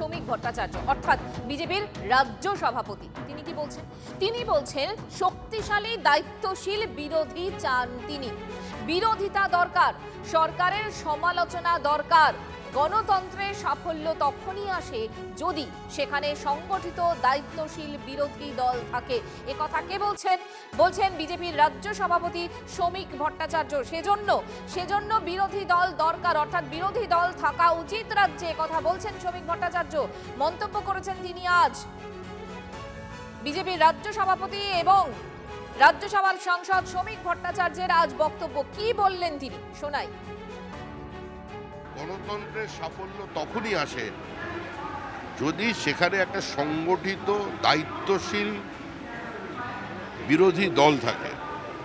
শ্রমিক ভট্টাচার্য অর্থাৎ বিজেপির রাজ্য সভাপতি। তিনি কি বলছেন? তিনি বলছেন শক্তিশালী দায়িত্বশীল বিরোধী চান তিনি। বিরোধিতা দরকার, সরকারের সমালোচনা দরকার। গণতন্ত্রের সাফল্য তখনই আসে যদি সেখানে সংগঠিত দায়িত্বশীল বিরোধী দল থাকে। এ কথা কে বলছেন? বলছেন বিজেপির রাজ্য সভাপতি শ্রমিক ভট্টাচার্য। সেজন্য বিরোধী দল দরকার, অর্থাৎ বিরোধী দল থাকা উচিত রাজ্যে, কথা বলছেন শ্রমিক ভট্টাচার্য। মন্তব্য করেছেন তিনি আজ। বিজেপির রাজ্য সভাপতি এবং রাজ্যসভার সাংসদ শ্রমিক ভট্টাচার্যের আজ বক্তব্য, কি বললেন তিনি, শোনাই। গণতন্ত্রের সাফল্য তখনই আসে যদি সেখানে একটা সংগঠিত দায়িত্বশীল বিরোধী দল থাকে,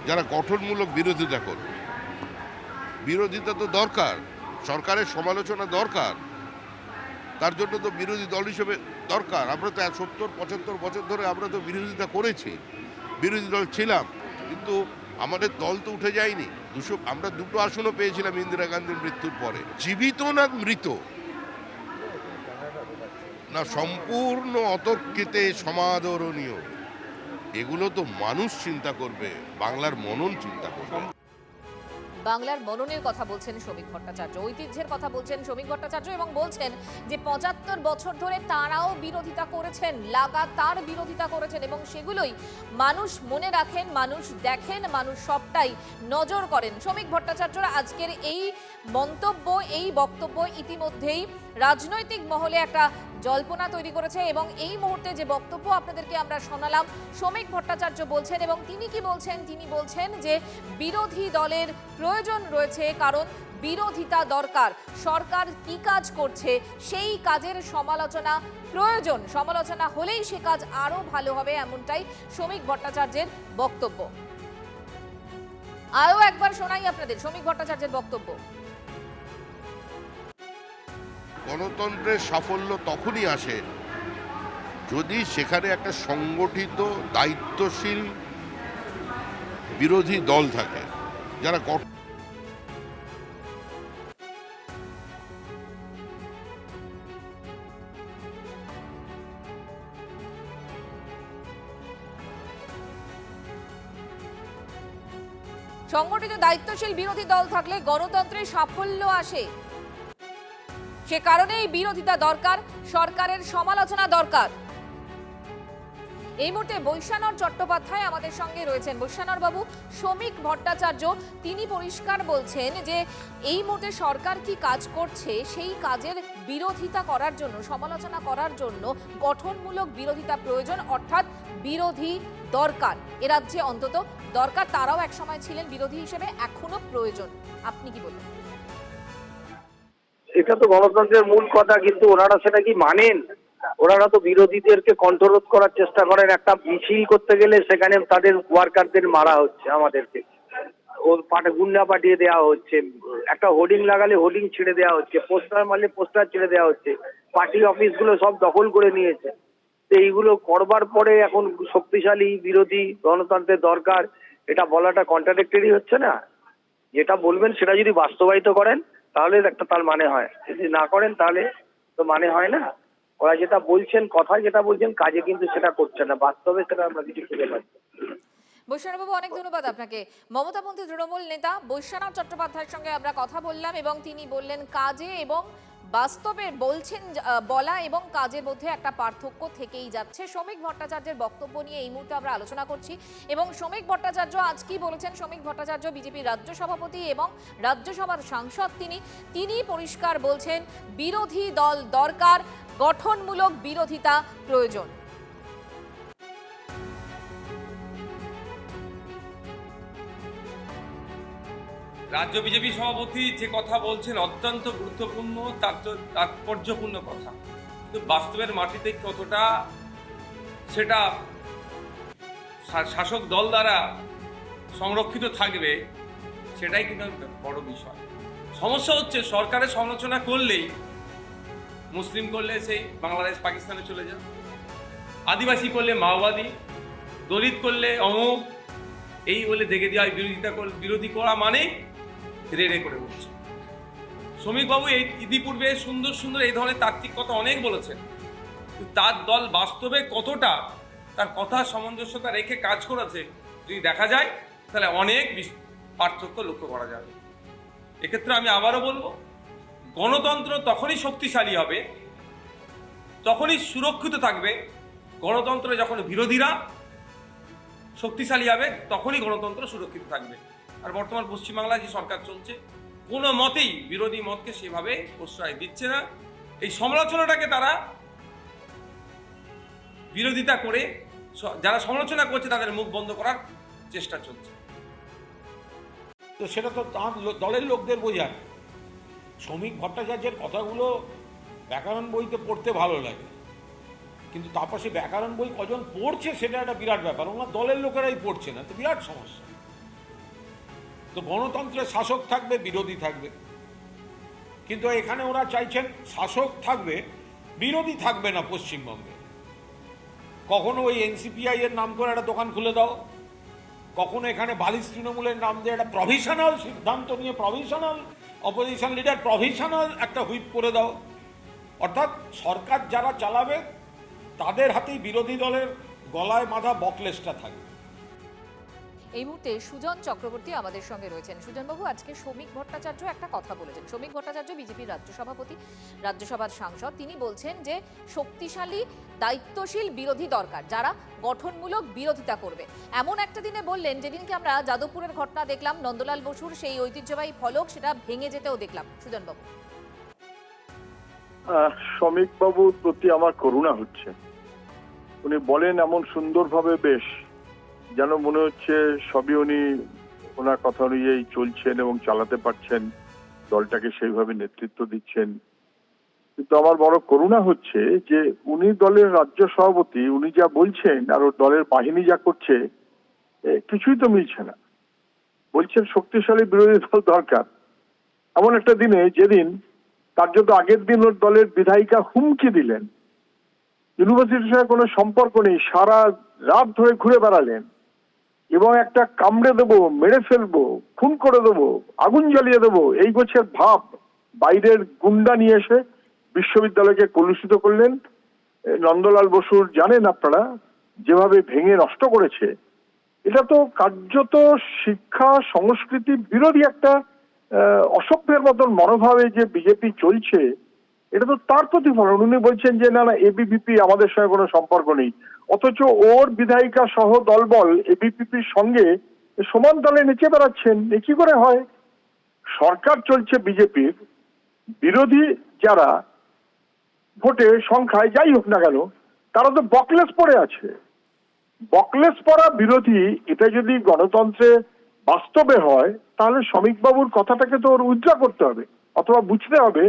যারা গঠনমূলক বিরোধিতা করবে। বিরোধিতা তো দরকার, সরকারের সমালোচনা দরকার, তার জন্য তো বিরোধী দল হিসেবে দরকার। আমরা তো 70-75 বছর ধরে আমরা তো বিরোধিতা করেছি, বিরোধী দল ছিলাম, কিন্তু আমাদের দল তো উঠে যায়নি। আমরা 2টো আসনও পেয়েছিলাম ইন্দিরা গান্ধীর মৃত্যুর পরে। জীবিত না মৃত, না সম্পূর্ণ অতর্কিতে সমাদরণীয়, এগুলো তো মানুষ চিন্তা করবে, বাংলার মনন চিন্তা করবে। বাংলার মননের কথা বলছেন শ্রমিক ভট্টাচার্য, ঐতিহ্যের কথা বলছেন শ্রমিক ভট্টাচার্য এবং বলছেন যে 75 বছর ধরে তারাও বিরোধিতা করেছেন, লাগাতার বিরোধিতা করেছেন এবং সেগুলোই মানুষ মনে রাখেন, মানুষ দেখেন, মানুষ সবটাই নজর করেন। শ্রমিক ভট্টাচার্যর আজকের এই মন্তব্য, এই বক্তব্য ইতিমধ্যেই রাজনৈতিক মহলে একটা জল্পনা তৈরি করেছে এবং এই মুহূর্তে যে বক্তব্য আপনাদেরকে আমরা শোনালাম, শ্রমিক ভট্টাচার্য বলছেন এবং তিনি কি বলছেন? তিনি বলছেন যে বিরোধী দলের প্রয়োজন রয়েছে, কারণ বিরোধিতা দরকার। সরকার কি কাজ করছে সেই কাজের সমালোচনা প্রয়োজন, সমালোচনা হলেই সে কাজ আরো ভালো হবে, এমনটাই শ্রমিক ভট্টাচার্যের বক্তব্য। আরো একবার শোনাই আপনাদের শ্রমিক ভট্টাচার্যের বক্তব্য। গণতন্ত্রের সাফল্য তখনই আসে যদি সেখানে একটা সংগঠিত দায়িত্বশীল বিরোধী দল থাকে, যারা সংগঠিত দায়িত্বশীল বিরোধী দল থাকলে গণতন্ত্রের সাফল্য আসে। সে কারণেই বিরোধিতা দরকার, সরকারের সমালোচনা দরকার। এই মুহূর্তে বৈশ্যানর চট্টোপাধ্যায় আমাদের সঙ্গে রয়েছেন। বৈশ্যানর বাবু, শ্রমিক ভট্টাচার্য তিনি পরিষ্কার বলছেন যে এই মুহূর্তে সরকার কি কাজ করছে সেই কাজের বিরোধিতা করার জন্য, সমালোচনা করার জন্য গঠনমূলক বিরোধিতা প্রয়োজন, অর্থাৎ বিরোধী দরকার। এ রাজ্যে অন্তত দরকার, তারাও এক সময় ছিলেন বিরোধী হিসেবে, এখনো প্রয়োজন। আপনি কি বলবেন? এটা তো গণতন্ত্রের মূল কথা, কিন্তু ওনারা সেটা কি মানেন? ওনারা তো বিরোধীদেরকে কন্ট্রোল করার চেষ্টা করেন। একটা মিছিল করতে গেলে সেখানে তাদের ওয়ার্কারদের মারা হচ্ছে, আমাদেরকে গুন্ডা পাঠিয়ে দেওয়া হচ্ছে, একটা হোর্ডিং লাগালে হোর্ডিং ছেড়ে দেওয়া হচ্ছে, পোস্টার মারলে পোস্টার ছেড়ে দেওয়া হচ্ছে, পার্টি অফিসগুলো সব দখল করে নিয়েছে। তো এইগুলো করবার পরে এখন শক্তিশালী বিরোধী গণতন্ত্রের দরকার, এটা বলাটা কন্ট্রাডিক্টরি হচ্ছে না? যেটা বলবেন সেটা যদি বাস্তবায়িত করেন তাহলে একটা তার মানে হয়, যদি না করেন তাহলে তো মানে হয় না। ওরা যেটা বলছেন, কথায় যেটা বলছেন, কাজে কিন্তু সেটা করছে না, বাস্তবে সেটা আমরা কিছু খুঁজে পাচ্ছি। বৈশ্যানবাবু, অনেক ধন্যবাদ আপনাকে। মমতাপন্থী তৃণমূল নেতা বৈশ্যানর চট্টোপাধ্যায়ের সঙ্গে আমরা কথা বললাম এবং তিনি বললেন কাজে এবং বাস্তবে বলছেন, বলা এবং কাজের মধ্যে একটা পার্থক্য থেকেই যাচ্ছে। শ্রমিক ভট্টাচার্যের বক্তব্য নিয়ে এই মুহূর্তে আমরা আলোচনা করছি এবং শ্রমিক ভট্টাচার্য আজ কি বলেছেন? শ্রমিক ভট্টাচার্য বিজেপির রাজ্য সভাপতি এবং রাজ্যসভার সাংসদ, তিনি পরিষ্কার বলছেন বিরোধী দল দরকার, গঠনমূলক বিরোধিতা প্রয়োজন। রাজ্য বিজেপি সভাপতি যে কথা বলছেন অত্যন্ত গুরুত্বপূর্ণ, তাৎপর্যপূর্ণ কথা, কিন্তু বাস্তবের মাটিতে কতটা সেটা শাসক দল দ্বারা সংরক্ষিত থাকবে সেটাই কিন্তু বড় বিষয়। সমস্যা হচ্ছে সরকারের সমালোচনা করলেই, মুসলিম করলে সেই বাংলাদেশ পাকিস্তানে চলে যান, আদিবাসী করলে মাওবাদী, দলিত করলে অমুক, এই বলে দেখে দেওয়া বিরোধী করা মানে রেড়ে করে উঠছে। শ্রমিকবাবু এই ইতিপূর্বে সুন্দর সুন্দর এই ধরনের তাত্ত্বিক কথা অনেক বলেছেন, কিন্তু তার দল বাস্তবে কতটা তার কথা সামঞ্জস্যতা রেখে কাজ করেছে যদি দেখা যায়, তাহলে অনেক পার্থক্য লক্ষ্য করা যাবে। এক্ষেত্রে আমি আবারও বলবো, গণতন্ত্র তখনই শক্তিশালী হবে, তখনই সুরক্ষিত থাকবে, গণতন্ত্রে যখন বিরোধীরা শক্তিশালী হবে তখনই গণতন্ত্র সুরক্ষিত থাকবে। আর বর্তমান পশ্চিমবাংলায় যে সরকার চলছে কোনো মতেই বিরোধী মতকে সেভাবে প্রশ্রয় দিচ্ছে না। এই সমালোচনাটাকে তারা বিরোধিতা করে, যারা সমালোচনা করছে তাদের মুখ বন্ধ করার চেষ্টা চলছে। তো সেটা তো তাঁর দলের লোকদের বোঝায়। শ্রমিক ভট্টাচার্যের কথাগুলো ব্যাকরণ বইতে পড়তে ভালো লাগে, কিন্তু তারপর সে ব্যাকরণ বই কজন পড়ছে সেটা একটা বিরাট ব্যাপার। ওনার দলের লোকেরাই পড়ছে না, তো বিরাট সমস্যা। তো গণতন্ত্রে শাসক থাকবে, বিরোধী থাকবে, কিন্তু এখানে ওরা চাইছেন শাসক থাকবে, বিরোধী থাকবে না পশ্চিমবঙ্গে। কখনো ওই এনসিপিআই এর নাম করে একটা দোকান খুলে দাও, কখনো এখানে বালিশ তৃণমূলের নাম দিয়ে একটা প্রভিশনাল সিদ্ধান্ত নিয়ে, প্রভিশনাল অপোজিশন লিডার প্রভিশনাল একটা হুইপ করে দাও। অর্থাৎ সরকার যারা চালাবে তাদের হাতেই বিরোধী দলের গলায় বাঁধা বকলেসটা থাকবে। এই মুহূর্তে সুজন চক্রবর্তী আমাদের সঙ্গে রয়েছেন। সুজনবাবু, আজকে শ্রমিক ভট্টাচার্য একটা কথা বলেছেন। শ্রমিক ভট্টাচার্য বিজেপির রাজ্য সভাপতি, রাজ্যসভার সাংসদ। তিনি বলছেন যে শক্তিশালী দায়িত্বশীল বিরোধী দরকার, যারা গঠনমূলক বিরোধিতা করবে। এমন একটা দিনে বললেন যেদিনকে আমরা যাদবপুরের ঘটনা দেখলাম, নন্দলাল বসুর সেই ঐতিহ্যবাহী ফলক সেটা ভেঙে যেতেও দেখলাম। সুজনবাবু, শ্রমিকবাবুর প্রতি আমার করুণা হচ্ছে। উনি বলেন এমন সুন্দরভাবে, বেশ যেন মনে হচ্ছে সবই উনি ওনার কথা অনুযায়ী চলছেন এবং চালাতে পারছেন, দলটাকে সেইভাবে নেতৃত্ব দিচ্ছেন। কিন্তু আমার বড় করুণা হচ্ছে যে উনি দলের রাজ্য সভাপতি, উনি যা বলছেন আর ওর দলের বাহিনী যা করছে কিছুই তো মিলছে না। বলছেন শক্তিশালী বিরোধী দল দরকার, এমন একটা দিনে যেদিন তার যত আগের দিন ওর দলের বিধায়িকা হুমকি দিলেন, ইউনিভার্সিটির সঙ্গে কোনো সম্পর্ক নেই, সারা রাত ধরে ঘুরে বেড়ালেন এবং একটা কামড়ে দেবো, মেরে ফেলবো, খুন করে দেবো, আগুন জ্বালিয়ে দেবো, এই গোছের ভাব বাইরের গুন্ডা নিয়ে এসে বিশ্ববিদ্যালয়কে কলুষিত করলেন। নন্দলাল বসুর জানেন আপনারা যেভাবে ভেঙে নষ্ট করেছে, এটা তো কার্যত শিক্ষা সংস্কৃতি বিরোধী একটা অসভ্যের মতন মনোভাবে যে বিজেপি চলছে, এটা তো তার প্রতিফলন। উনি বলছেন যে না না, এবিভিপি আমাদের সঙ্গে কোনো সম্পর্ক নেই, অথচ ওর বিধায়িকা সহ দলবল এবিভিপির সঙ্গে সমান দলে নেচে বেড়াচ্ছেন। এ কি করে হয়? সরকার চলছে বিজেপির, বিরোধী যারা ভোটে সংখ্যায় যাই হোক না কেন, তারা তো বকলেস পড়ে আছে। বকলেস পড়া বিরোধী, এটা যদি গণতন্ত্রে বাস্তবে হয় তাহলে শ্রমিকবাবুর কথাটাকে তো ওর উদ্রা করতে হবে, অথবা বুঝতে হবে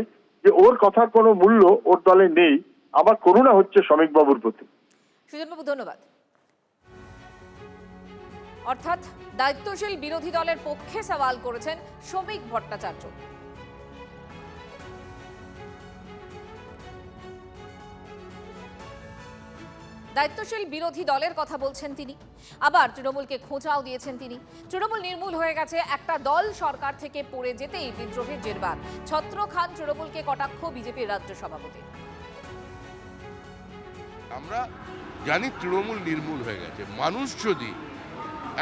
যে ওর কথার কোনো মূল্য ওর দলে নেই। আমার করুণা হচ্ছে শ্রমিকবাবুর প্রতি। সুজনবাবু ধন্যবাদ। অর্থাৎ দায়িত্বশীল বিরোধী দলের পক্ষে সওয়াল করেছেন শ্রমিক ভট্টাচার্য। দায়িত্বশীল বিরোধী দলের কথা বলছেন তিনি, আবার তৃণমূলকে খোঁচাও দিয়েছেন তিনি। তৃণমূল নির্মূল হয়ে গেছে, একটা দল সরকার থেকে পড়ে যেতেই বিদ্রোহের জেরবার। ছত্র খান তৃণমূলকে কটাক্ষ বিজেপির রাজ্য সভাপতি। আমরা জানি তৃণমূল নির্মূল হয়ে গেছে। মানুষ যদি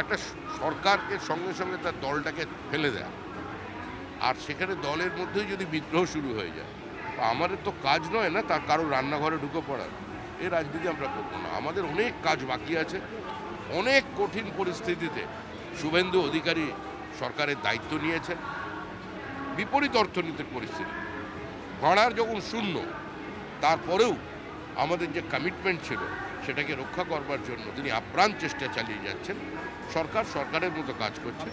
একটা সরকারকে সঙ্গে সঙ্গে তার দলটাকে ফেলে দেয়, আর সেখানে দলের মধ্যেই যদি বিদ্রোহ শুরু হয়ে যায়, আমাদের তো কাজ নয় না তার কারো রান্নাঘরে ঢুকে পড়ার। এই রাজনীতি আমরা করবো না। আমাদের অনেক কাজ বাকি আছে। অনেক কঠিন পরিস্থিতিতে শুভেন্দু অধিকারী সরকারের দায়িত্ব নিয়েছেন, বিপরীত অর্থনৈতিক পরিস্থিতি, ভাড়ার যখন শূন্য, তারপরেও আমাদের যে কমিটমেন্ট ছিল সেটাকে রক্ষা করবার জন্য তিনি আপ্রাণ চেষ্টা চালিয়ে যাচ্ছেন। সরকার সরকারের মতো কাজ করছে।